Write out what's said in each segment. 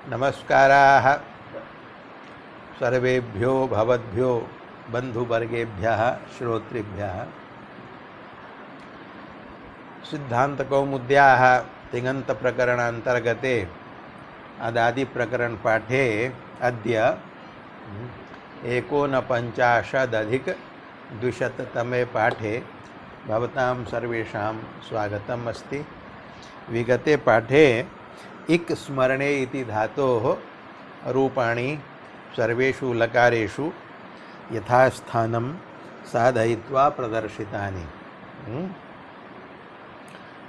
नमस्काराः सर्वेभ्यो भवद्भ्यो बंधुवर्गेभ्यः श्रोतृभ्यः। सिद्धान्तकौमुद्याः तिङन्तप्रकरणान्तर्गते अदादिप्रकरणपाठे अद्य 49-अधिक-200तमे पाठे भवतां सर्वेषां स्वागतम् अस्ति। विगते पाठे इक् स्मरणे इति धातोः रूपाणि सर्वेषु लकारेषु यथास्थानं साधयित्वा प्रदर्शितानि।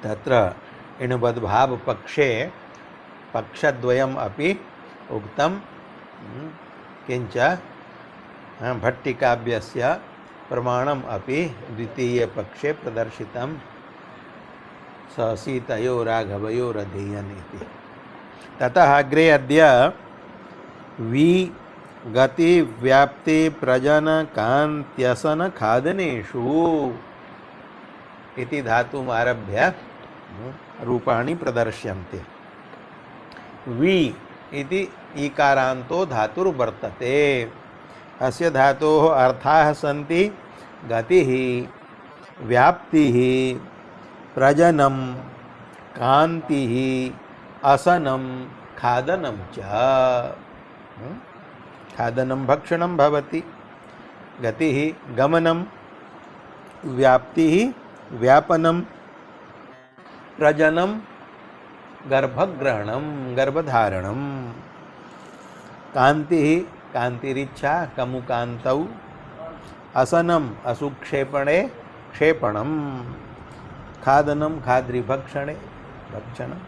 तत्र इणुबद्भावपक्षे पक्षद्वयम् अपि उक्तं, किञ्च भट्टिकाव्यस्य प्रमाणम् अपि द्वितीये पक्षे प्रदर्शितं। सीतयो राघवयोरधीयन् इति। ततः अग्रे अद्य वि गति व्याप्ति प्रजन कान्त्यसन खादनेषु इति धातुम् आरभ्य रूपाणि प्रदर्श्यन्ते। वि इति ईकारान्तो धातुर्वर्तते। अस्य धातोः अर्थाः सन्ति गतिः, व्याप्तिः, प्रजनं, कान्तिः, असनं, खादनं च। खादनं भक्षणं भवति, गतिः गमनं, व्याप्तिः व्यापनं, प्रजनं गर्भग्रहणं गर्भधारणं, कान्तिः कान्तिरिच्छा कमुकान्तौ, असनम् असुक्षेपणे क्षेपणं, खादनं खाद्रिभक्षणे भक्षणं।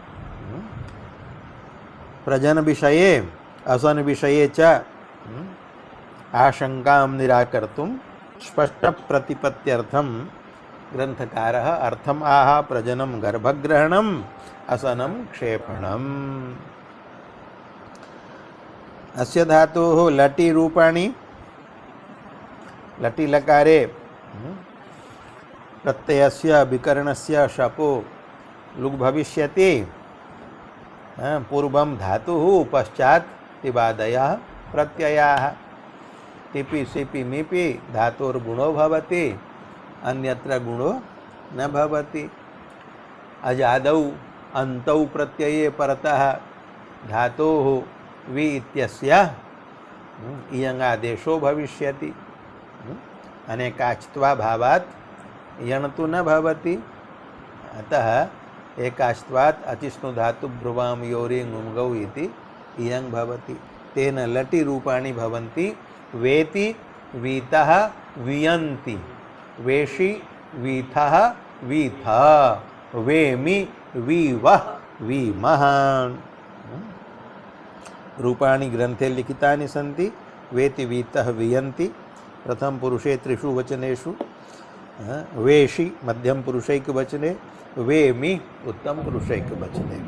प्रजन विषये असन विषये च आशंकां निराकर्तुं स्पष्ट प्रतिपत्त्यर्थं ग्रंथकारः अर्थम् आह प्रजनं गर्भग्रहणम् असनं क्षेपणम्। अस्य धातोः लटि रूपाणि लटि लकारे प्रत्ययस्य विकरणस्य शपो लुग् भविष्यति। पूर्वं धातुः पश्चात् तिवादयः प्रत्ययाः। तिपि सिपि मिपि धातोर्गुणो भवति, अन्यत्र गुणो न भवति। अजादौ अन्तौ प्रत्यये परतः धातोः वि इत्यस्य इयङ् आदेशो भविष्यति। अनेकाच्त्वा भावात् यण् तु न भवति। अतः एकाच्त्वात् अचिष्णु धातु ब्रुवां योरिङ् उम्गौ इति इयङ् भवति। तेन लटि रूपाणि भवन्ति। वेति वीतः वियन्ति, वेषि वीथः वीथ, वेमि वीवः वीमः। रूपाणि ग्रन्थे लिखितानि सन्ति। वेति वीतः वियन्ति प्रथम पुरुषे त्रिषु वचनेषु, वेषि मध्यम पुरुषैक वचने, वेमि उत्तम पुरुषैक वचने।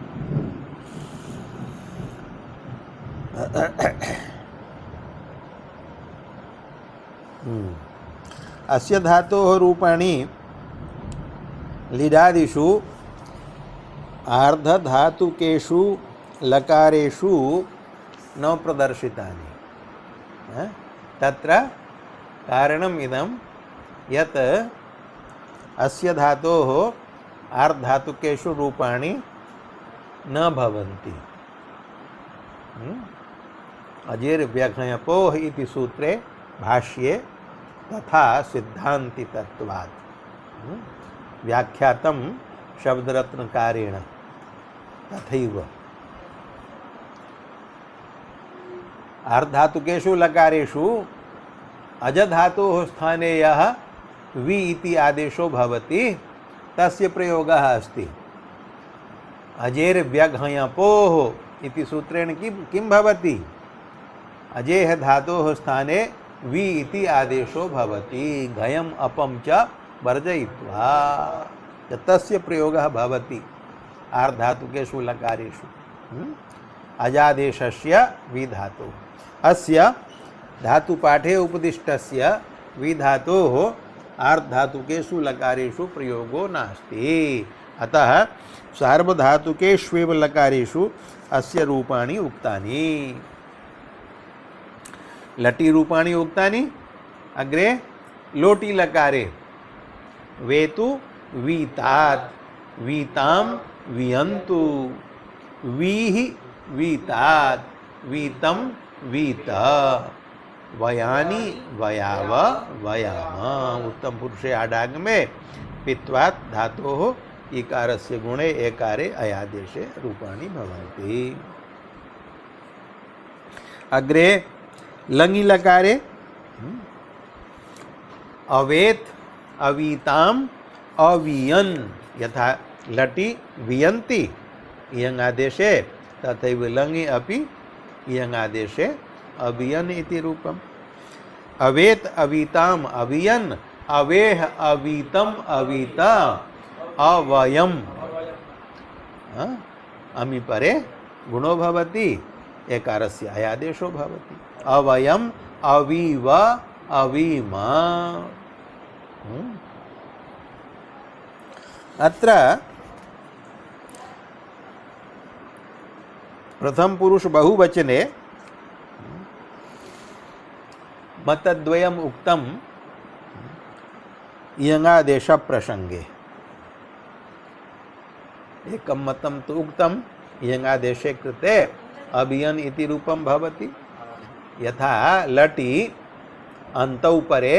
अस्य धातोः रूपाणि लिडादिषु आर्धधातुकेषु लकारेषु न प्रदर्शितानि। तत्र कारणम् इदं यत् अस्य धातोः आर्धधातुकेषु रूपाणि न भवन्ति। अजेर्व्यघञपोः इति सूत्रे भाष्ये तथा सिद्धान्तितत्वात् व्याख्यातं शब्दरत्नकारेण तथैव। आर्धधातुकेषु लकारेषु अजधातोः स्थाने यः वि इति आदेशो भवति तस्य प्रयोगः अस्ति। अजेर्व्यघञपोः इति सूत्रेण किं भवति? अजेः धातोः स्थाने वि इति आदेशो भवति, घयम् अपं च वर्जयित्वा तस्य प्रयोगः भवति आर्धधातुकेषु लकारेषु। अजादेशस्य वि धातुः। अस्य धातुपाठे उपदिष्टस्य वि धातोः आर्धधातुकेषु लकारेषु प्रयोगो नास्ति। अतः सार्वधातुकेष्वेव लकारेषु अस्य रूपाणि उक्तानि। लटी रूपाणि उक्तानि। अग्रे लोटी लकारे वेतु वीतात्, वीतां वियन्तु, वीः वीतात्, वीतं वीत, वयानि वयाव वयाम। उत्तम पुरुषे आडागमे पित्वात् धातोः इकारस्य गुणे एकारे अयादेशे रूपाणि भवन्ति। अग्रे लङि लकारे अवेत अवीताम अवीयन, यथा लटि वियन्ति इयङ आदेशे तथैव लङि अपि इयङ आदेशे अवीयन इति रूपम्। अवेत अवीताम अवीयन, अवेह अवीतम अवीता अवयम। अमि परे गुणो भवति, एकारस्य अयादेशो भवति। अवयम अवीव अवीमा। अत्र प्रथम पुरुष बहुवचने मतद्वयम् उक्तम् इयङादेश प्रसंगे। एकं मतं तु उक्तम् इयङादेशे कृते अभियन इति रूपं भवति। यथा लटि अन्तौ परे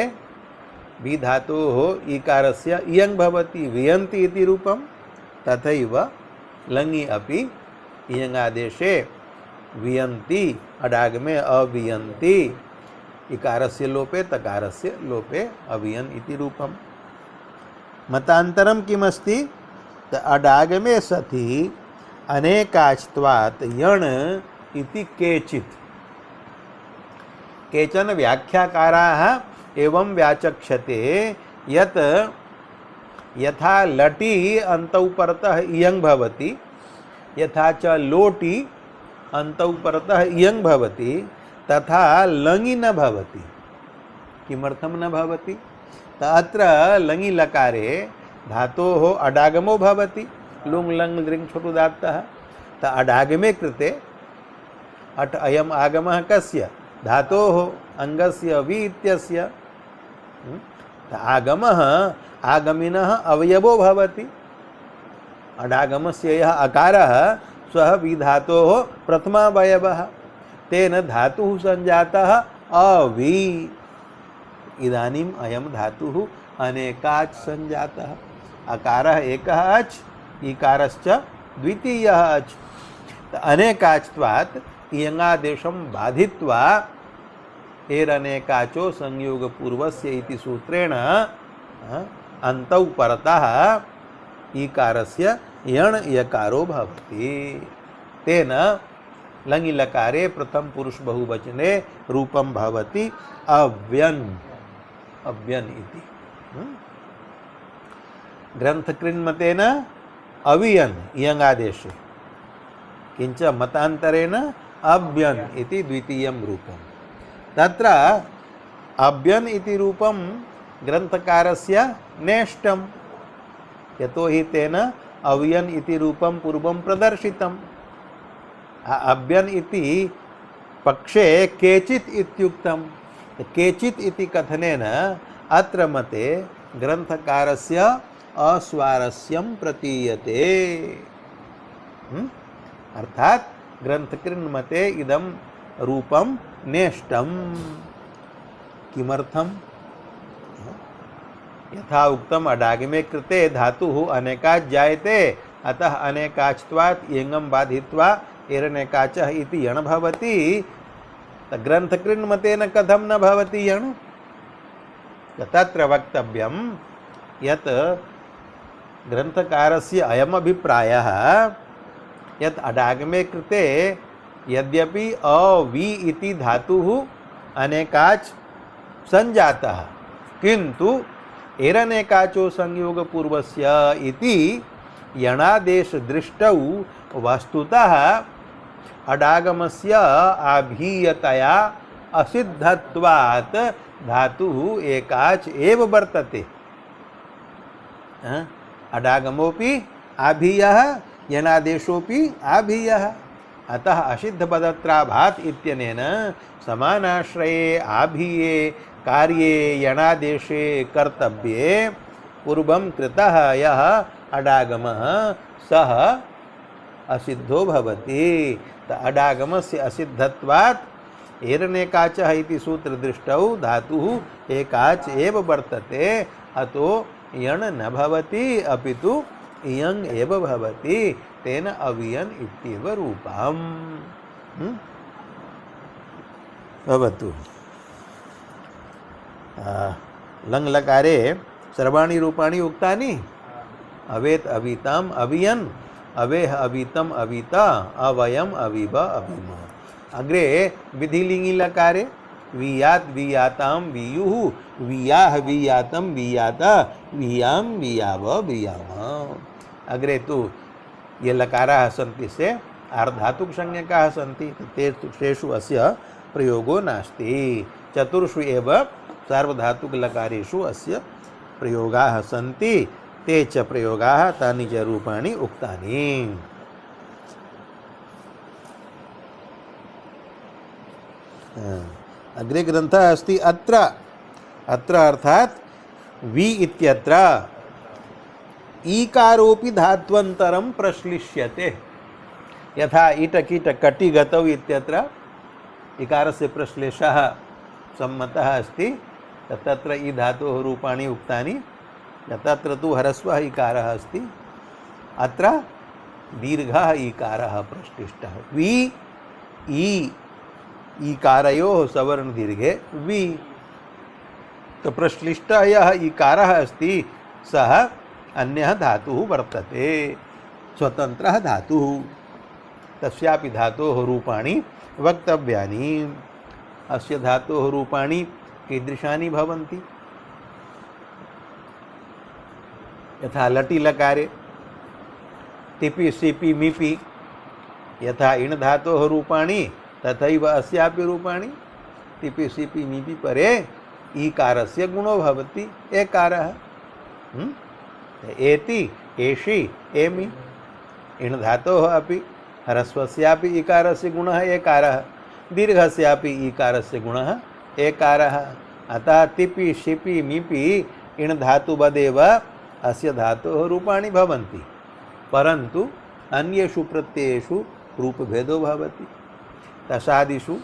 वि धातोः ईकारस्य इयङ भवति, वियन्ति इति रूपं, तथैव लङि अपि इयङादेशे वियन्ति, अडागमे अवियन्ति, इकारस्य लोपे तकारस्य लोपे अवियन इति रूपम्। मतान्तरं किमस्ति? अडागमे सति अनेकाच्त्वात् यण इति केचित्। केचन व्याख्याकाराः एवं व्याचक्षते यत् यथा लटि अन्तौ परतः इयङ भवति, यथा च लोटि अन्तौ परतः इयङ भवति, तथा लङि न भवति। किमर्थं न भवति? अत्र लङि लकारे धातोः अडागमो भवति, लुङ् लङ् लृङ् छोटुदात्तः। अडागमे कृते अट् अयम् आगमः कस्य? धातोः अङ्गस्य वि इत्यस्य। आगमः आगमिनः अवयवो भवति। अडागमस्य यः अकारः सः विधातोः प्रथमावयवः, तेन धातुः संजातः अवि। इदानीम् अयं धातुः अनेकाच् संजातः। अकारः एकः अच्, इकारश्च द्वितीयः अच्। अनेकाच्त्वात् इयङादेशं बाधित्वा एरनेकाचो संयोगपूर्वस्य इति सूत्रेण अन्तौ परतः ईकारस्य यण यकारो भवति। तेन लङि लकारे प्रथम पुरुष बहुवचने रूपं भवति अव्यन, अव्यन इति। ग्रन्थकृन्मतेन अवियन इयङादेशे, किञ्च मतान्तरेण अव्यन इति द्वितीयं रूपम्। तत्र अव्यन इति रूपं ग्रन्थकारस्य नेष्टं, यतोहि तेन अव्यन इति रूपं पूर्वं प्रदर्शितम्। अव्यन इति पक्षे केचित् इत्युक्तं। केचित् इति कथनेन अत्र मते ग्रन्थकारस्य अस्वारस्यं प्रतीयते। अर्थात् ग्रन्थकृन् मते इदं रूपं नेष्टम्। किमर्थं? यथा उक्तम् अडागमे कृते धातुः अनेकाच् जायते, अतः अनेकाच्त्वात् इयङं बाधित्वा एरनेकाचः इति यण भवति। ग्रन्थकृन् मतेन कथं न भवति यण? तत्र वक्तव्यं यत् ग्रन्थकारस्य अयमभिप्रायः यत् अडागमे कृते यद्यपि अवि इति धातुः अनेकाच् संजातः, किन्तु एरनेकाचो संयोगपूर्वस्य इति यणादेश दृष्टौ वस्तुतः अडागमस्य आभीयतया असिद्धत्वात् धातुः एकाच् एव वर्तते। अडागमोपि आभीयः, यणादेशोपि आभीयः। अतः असिद्धपदत्राभात् इत्यनेन समानाश्रये आभीये कार्ये यणादेशे कर्तव्ये पूर्वं कृतः यः अडागमः सः असिद्धो भवति। अडागमस्य असिद्धत्वात् एरनेकाचः इति सूत्रदृष्टौ धातुः एकाच एव वर्तते, अतो यण् न भवति अपितु इयङ् एव भवति, तेन अवियन् इत्येव रूपम् भवतु। लङ् लकारे सर्वाणि रूपाणि उक्तानि। अवेत् अवीताम् अवियन्, अवेह अवीतम् अवीता, अवयम् अवीव अवीम। अग्रे विधिलिङ्गि लकारे वियात् वियातां वियुः, वियाः वियातं वियाता, वियां वियाव वियाम। अग्रे तु ये लकाराः सन्ति से आर्धातुकसंज्ञकाः सन्ति, तेषु अस्य प्रयोगो नास्ति। चतुर्षु एव सार्वधातुकलकारेषु अस्य प्रयोगाः सन्ति, ते च प्रयोगाः तानि च रूपाणि उक्तानि। अग्रे ग्रन्थः अस्ति अत्र। अत्र अर्थात् वि इत्यत्र ईकारोपि धात्वन्तरं प्रश्लिष्यते। यथा इट कीट कटि गतौ इत्यत्र इकारस्य प्रश्लेषः सम्मतः अस्ति, तत्र ई धातोः रूपाणि उक्तानि। तत्र तु ह्रस्वः इकारः अस्ति, अत्र दीर्घः इकारः प्रश्लिष्टः। वि ई ईकारयोः सवर्णदीर्घे वि। तो प्रश्लिष्टः यः इकारः अस्ति सः अन्यः धातुः वर्तते, स्वतन्त्रः धातुः। तस्यापि धातोः रूपाणि वक्तव्यानि। अस्य धातोः रूपाणि कीदृशानि भवन्ति? यथा लटि लकारे तिपि सिपि मिपि, यथा इण् धातोः रूपाणि तथैव अस्यापि रूपाणि। तिपि सिपि मिपि परे ईकारस्य गुणो भवति एकारः। एति एषि एमि। इण् धातोः अपि ह्रस्वस्यापि ईकारस्य गुणः एकारः, दीर्घस्यापि ईकारस्य गुणः एकारः। अतः तिपि शिपि मिपि इण् धातुवदेव अस्य धातोः रूपाणि भवन्ति, परन्तु अन्येषु प्रत्ययेषु रूपभेदो भवति। तसादिषु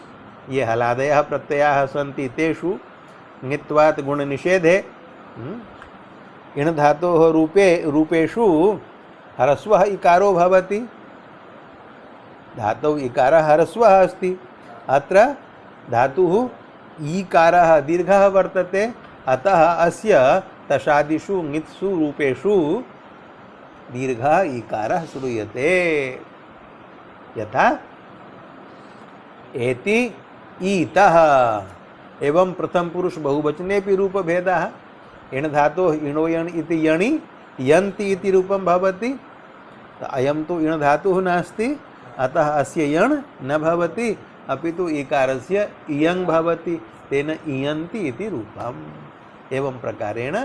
ये हलादयः प्रत्ययाः सन्ति तेषु ङित्वात् गुणनिषेधे इण् धातोः रूपेषु ह्रस्वः इकारो भवति। धातौ इकारः ह्रस्वः अस्ति, अत्र धातुः ईकारः दीर्घः वर्तते, अतः अस्य तसादिषु ङित्सु रूपेषु दीर्घः इकारः श्रूयते। यथा एति ईतः। एवं प्रथम पुरुष बहुवचनेपि रूपभेदः। इण् धातोः इणोयण् इति यणि यन्ति इति रूपं भवति। अयं तु इण् धातुः नास्ति, अतः अस्य यण् न भवति, अपितु इकारस्य इयङ् भवति, तेन इयन्ति इति रूपम्। एवं प्रकारेण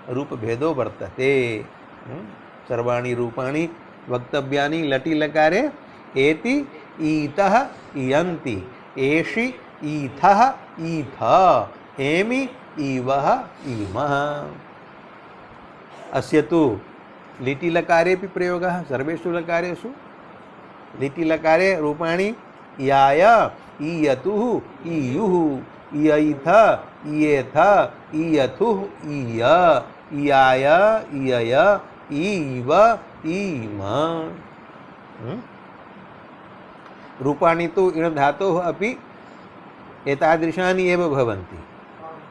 रूपभेदो वर्तते। सर्वाणि रूपाणि वक्तव्यानि लटि लकारे। एति ईतः इयन्ति, एषि ईथः ईथ, एमि ईवः ईमः। अस्य तु लिटि लकारेपि प्रयोगः सर्वेषु लकारेषु। लिटि लकारे रूपाणि याय ईयतुः ईयुः, इयैथ इयेथ इयथुः ईय, इयाय इयय ईव ईम। रूपाणि तु इण् धातोः अपि एतादृशानि एव भवन्ति,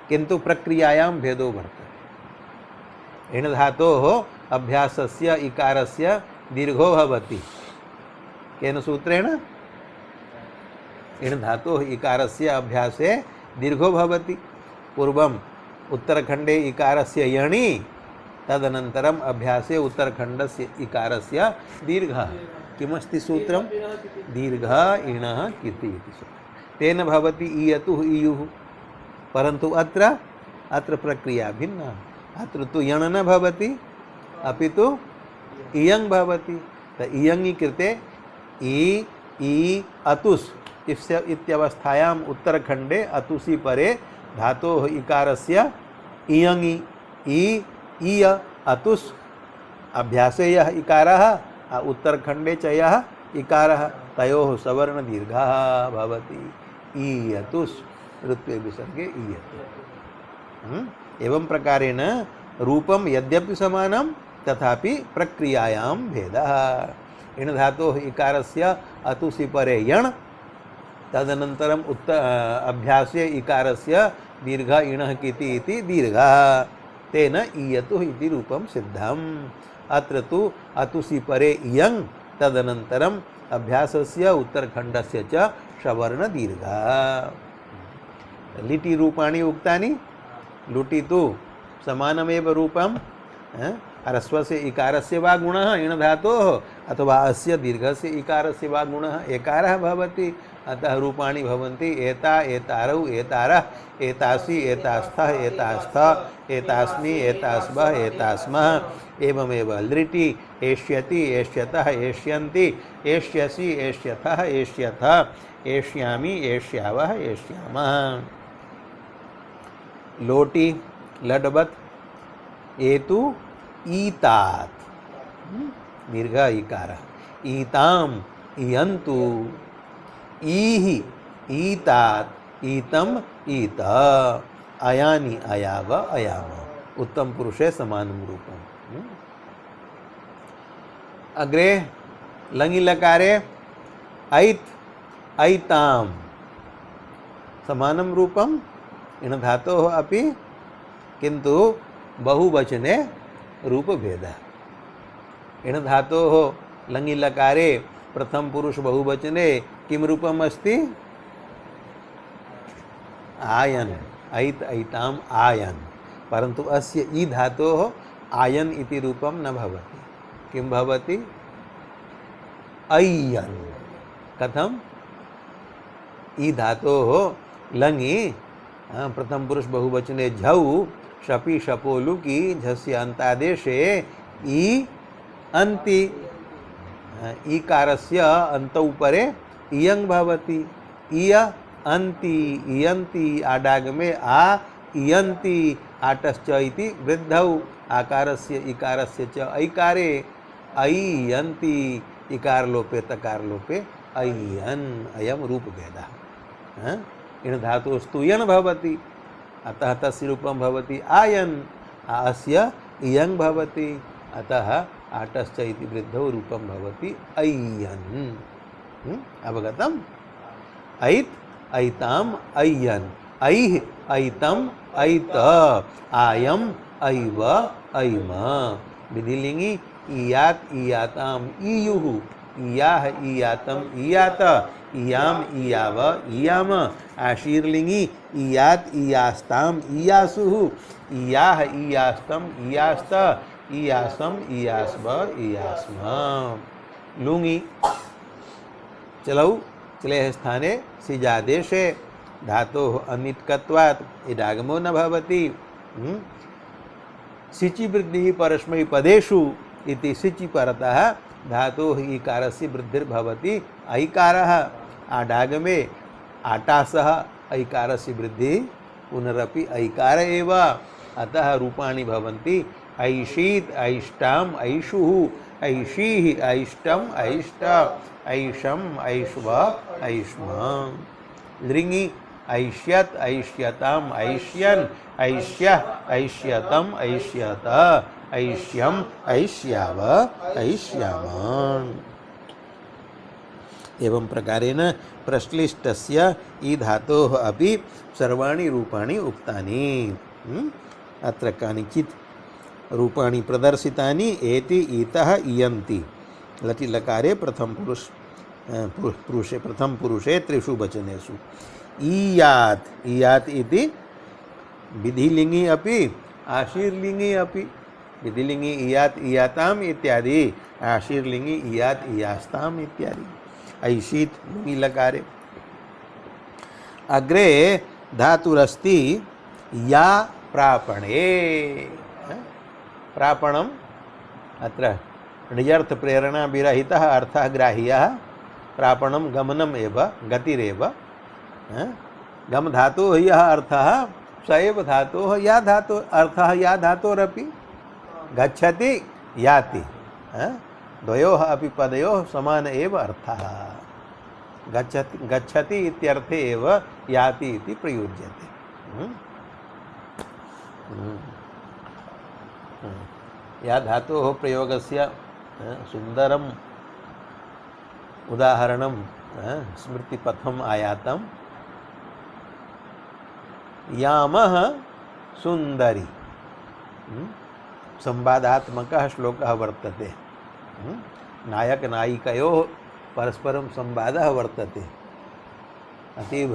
किन्तु प्रक्रियायां भेदो वर्तते। इण् धातोः अभ्यासस्य इकारस्य दीर्घो भवति। केन सूत्रेण? इण् धातोः इकारस्य अभ्यासे दीर्घो भवति। पूर्वम् उत्तरखण्डे इकारस्य यणि, तदनन्तरम् अभ्यासे उत्तरखण्डस्य इकारस्य दीर्घः। किमस्ति सूत्रं? दीर्घः इणः किति इति सूत्रं। तेन भवति ईयतुः ईयुः। परन्तु अत्र प्रक्रिया भिन्ना। अत्र तु यण् न भवति, अपितु इयङ् भवति। त इयङि कृते इ ई अतुस् इत्यवस्थायाम् उत्तरखंडे अतुसी परे धातोः इकारस्य इयङि ई इय अतुस् अभ्यासे यः इकारः उत्तरखंडे च यः इकारः तयोः सवर्ण दीर्घः भवति ईयतुस् ऋत्वे विसर्गे ईयतु। एवं प्रकारेण रूपम यद्यपि समानं तथापि प्रक्रियायां भेदः। इण धातोः इकारस्य अतुसि परे यण् तदनन्तरम् अभ्यासे इकारस्य दीर्घ इणः किति इति दीर्घः तेन ईयतुः इति रूपं सिद्धम्। अत्र तु अतुसि परे इयङ् तदनन्तरम् अभ्यासस्य उत्तरखण्डस्य च सवर्ण दीर्घः। लिटि रूपाणि उक्तानि। लुटि तु समानमेव रूपं ह्रस्वस्य इकारस्य वा गुणः इण धातोः अथवा अस्य दीर्घस्य इकारस्य वा गुणः एकारः भवति। अतः रूपाणि भवन्ति एता एतारौ एतारः एतासि एतास्थः एतास्थ एतास्मि एतास्वः एतास्मः। एवमेव लृटि एष्यति एष्यतः एष्यन्ति एष्यसि एष्यथः एष्यथ एष्यामि एष्यावः एष्यामः। लोटि लडबत एतु ईतात दीर्घ इकार ईताम इयन्तु ईहि ईतात ईतम ईत अयानि अयाव अयाम उत्तम पुरुषे समानं रूपम्। अग्रे लङि लकारे ऐत् ऐताम समानं रूपम् इण धातोः अपि किन्तु बहुवचने रूपभेदः। इण धातोः लङि लकारे प्रथम पुरुष बहुवचने किं रूपम् अस्ति आयन ऐत् ऐताम आयन परन्तु अस्य ई धातोः आयन इति रूपं न भवति। किं भवति अय्यन। कथम् ई धातोः लङि प्रथम पुरुष बहुवचने झौ शपि शपोलुकी झस्य अन्तादेशे ई अन्ति ईकारस्य अन्तौ परे इयङ् भवति। इय अन्ति इयन्ति आडागमे आ इयन्ति आटश्च इति वृद्धौ आकारस्य इकारस्य च ऐकारे ऐयन्ति इकार लोपे तकार लोपे अय्यन् अयं रूपभेदः। इण धातुस्तु यन् भवति अतः तस्य रूपं भवति आयन् अस्य इयङ् भवति अतः आटश्च इति वृद्धौ रूपं भवति अय्यन्। अवगतम्। ऐत् ऐताम् अय्यन् ऐः ऐतम् ऐत आयम् ऐव ऐम। विधिलिङ्गि इयात् इयाताम् ईयुः इयाः इयातम् इयात इयाम इयाव इयाम। आशीर्लिङ्गि इयात् इयास्ताम् इयासुः इयाः इयास्तम् इयास्त इयासम इयास्व इयास्म। लुङि चलौ चलेः स्थाने सिजादेशे धातोः अनिट्कत्वात् इडागमो न भवति। सिचि वृद्धिः परस्मैपदेषु इति सिचि परतः धातोः इकारस्य वृद्धिर्भवति ऐकारः। आडागमे आटासः ऐकारस्य वृद्धिः पुनरपि ऐकार एव अतः रूपाणि भवन्ति ऐषीत् ऐष्टाम् ऐषुः ऐषीः ऐष्टम् ऐष्ट ऐषम् ऐष्व ऐष्म। लृङि ऐष्यत् ऐष्यताम् ऐष्यन् ऐष्यः ऐष्यतम् ऐष्यत ऐष्यम् ऐष्याव ऐष्याम। एवं प्रकारेण प्रश्लिष्टस्य ई धातोः अपि सर्वाणि रूपाणि उक्तानि। अत्र कानिचित् रूपाणि प्रदर्शितानि एति ईतः इयन्ति लटि लकारे प्रथम पुरुषे त्रिषु वचनेषु। ईयात् ईयात् इति विधिलिङ्गि अपि आशीर्लिङ्गि अपि। विधिलिङ्गि इयात् इयाताम् इत्यादि आशीर्लिङ्गि इयात् इयास्ताम् इत्यादि। ऐषीत् लुङि लकारे। अग्रे धातुरस्ति या प्रापणे। प्रापणम् अत्र निजर्थ प्रेरणा विरहितः अर्थः ग्राह्यः प्रापणम गमनम एव गतिरेव। गम धातु यः अर्थः स एव धातोः या धातु अर्थः या धातोरपि गच्छति याति। द्वयोः अपि पदयोः समान एव अर्थः। गच्छति इत्यर्थे एव याति इति प्रयुज्यते। या धातोः प्रयोगस्य सुन्दरम् उदाहरणं स्मृतिपथम् आयातम्। यामः सुन्दरी संवादात्मकः श्लोकः वर्तते। नायक नायिकयोः परस्परं संवादः वर्तते, अतीव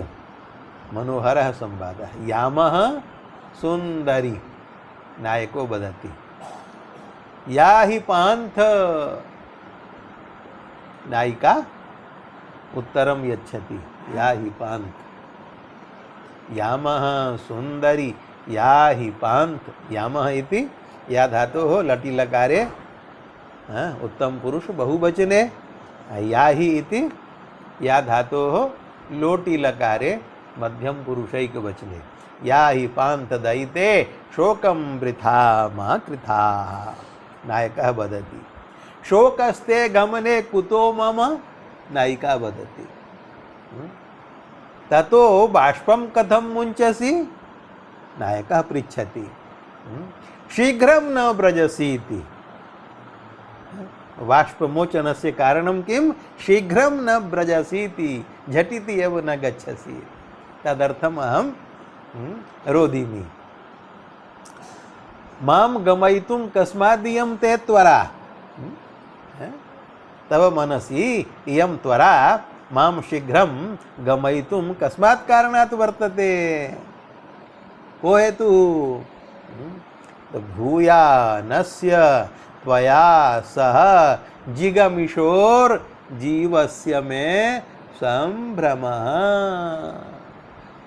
मनोहरः संवादः। यामः सुन्दरी नायको वदति, या हि पान्थ नायिका उत्तरं यच्छति, या हि पान्थ। यामः सुन्दरी या हि पान्थ। यामः इति या धातोः लटि लकारे उत्तम पुरुष बहुवचने, या हि इति या धातोः लोटि लकारे मध्यम पुरुषैक वचने। या हि पान्थ दयिते शोकं वृथा मा कृथाः। नायकः वदति, शोकस्ते गमने कुतो मम। नायिका वदति, ततो बाष्पं कथं मुञ्चसि। नायकः पृच्छति, शीघ्रं न व्रजसीति। बाष्पमोचनस्य कारणं किं? शीघ्रं न व्रजसीति, झटिति एव न गच्छसि, तदर्थम् अहं रोदिमि। मां गमयितुं कस्मादियं ते त्वरा। तव मनसि इयं त्वरा मां शीघ्रं गमयितुं कस्मात् कारणात् वर्तते? को हेतुः? भूयानस्य त्वया सह जिगमिषोर जीवस्य मे संभ्रमः।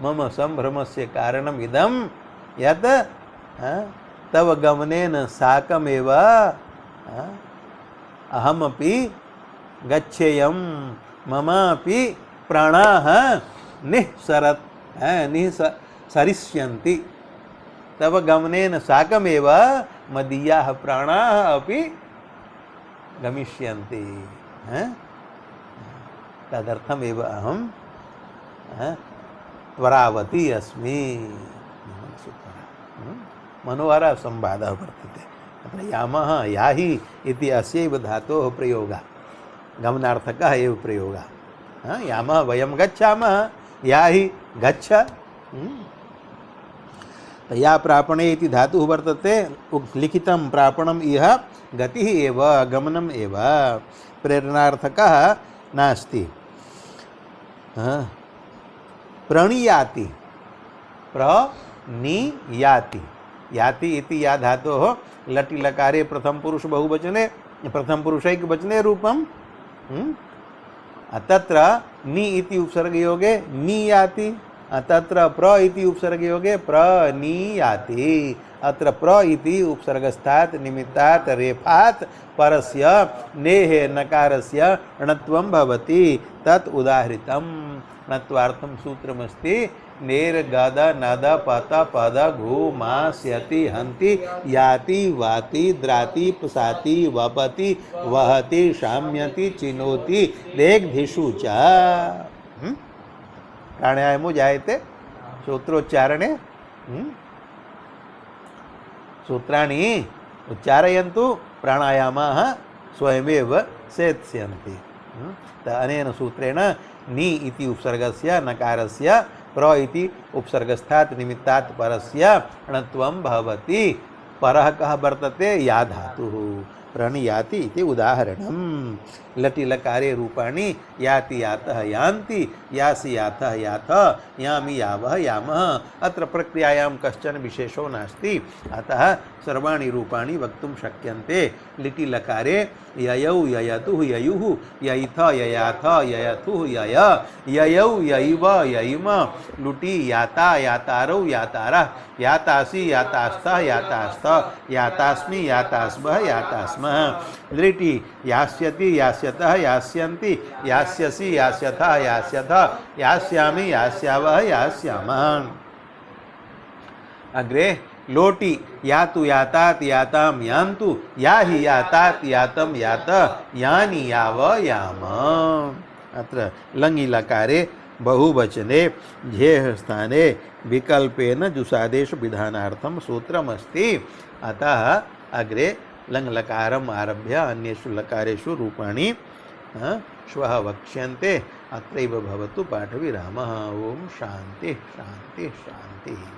मम संभ्रमस्य कारणम् इदं यत् तव गमनेन साकमेव अहमपि गच्छेयं, ममापि प्राणाः निःसरिष्यन्ति। तव गमनेन साकमेव मदीयाः प्राणाः अपि गमिष्यन्ति। तदर्थमेव अहं त्वरावती अस्मि। मनोहरः संवादः वर्तते। अत्र यामः याहि इति अस्यैव धातोः प्रयोगः, गमनार्थकः एव प्रयोगः। यामः वयं गच्छामः, याहि गच्छ। या प्रापणे इति धातुः वर्तते, लिखितं प्रापणम् इह गतिः एव, गमनम् एव, प्रेरणार्थकः नास्ति। प्रणीयाति, प्रणीयाति। याति इति या धातोः लटि लकारे प्रथम पुरुष बहुवचने, प्रथम पुरुषैक वचने रूपं। तत्र नि इति उपसर्गयोगे नीयाति, तत्र प्र इति उपसर्गयोगे प्रनीयाति। अत्र प्र इति उपसर्गस्थात् निमित्तात् रेफात् परस्य नेहे नकारस्य णत्वं भवति, तत् उदाहृतं। णत्वार्थं सूत्रमस्ति, नेर गद नद पत पद घु मा स्यति हन्ति याति वाति द्राति पसाति वपति वहति शाम्यति चिनोति लेग्धिषु च। प्राणायामो जायते सूत्रोच्चारणे। सूत्राणि उच्चारयन्तु, प्राणायामाः स्वयमेव सेत्स्यन्ति। अनेन सूत्रेण नि इति उपसर्गस्य नकारस्य प्र इति उपसर्गस्थात् निमित्तात् परस्य णत्वं भवति। परः कः वर्तते? या धातुः। प्रणीयाति इति उदाहरणं। लटि लकारे रूपाणि याति यातः यान्ति, यासि यातः याथ, यामि यावः यामः। अत्र प्रक्रियायां कश्चन विशेषो नास्ति, अतः सर्वाणि रूपाणि वक्तुं शक्यन्ते। लिटि लकारे ययौ ययतुः ययुः, ययिथ ययाथ ययथुः यय, ययौ ययिव ययिम, लुटि याता यातारौ यातारः, यातासि यातास्तः यातास्तः, यातास्मि यातास्मः यातास्म, लिटि यास्यति यास्यतः यास्यन्ति यास्यसि यास्यथः यास्यथ यास्यामि यास्यावः यास्यामः। अग्रे लोटि यातु यातात् याताम यान्तु याहि यातात् यातम यात यानि याव याम। अत्र लङि लकारे बहुवचने झेः स्थाने विकल्पेन जुसादेश विधानार्थं सूत्रमस्ति। अतः अग्रे लङ् लकारम् आरभ्य अन्येषु लकारेषु रूपाणि श्वः वक्ष्यन्ते। अत्रैव भवतु पाठविरामः। ओम शान्ति शान्ति शान्तिः।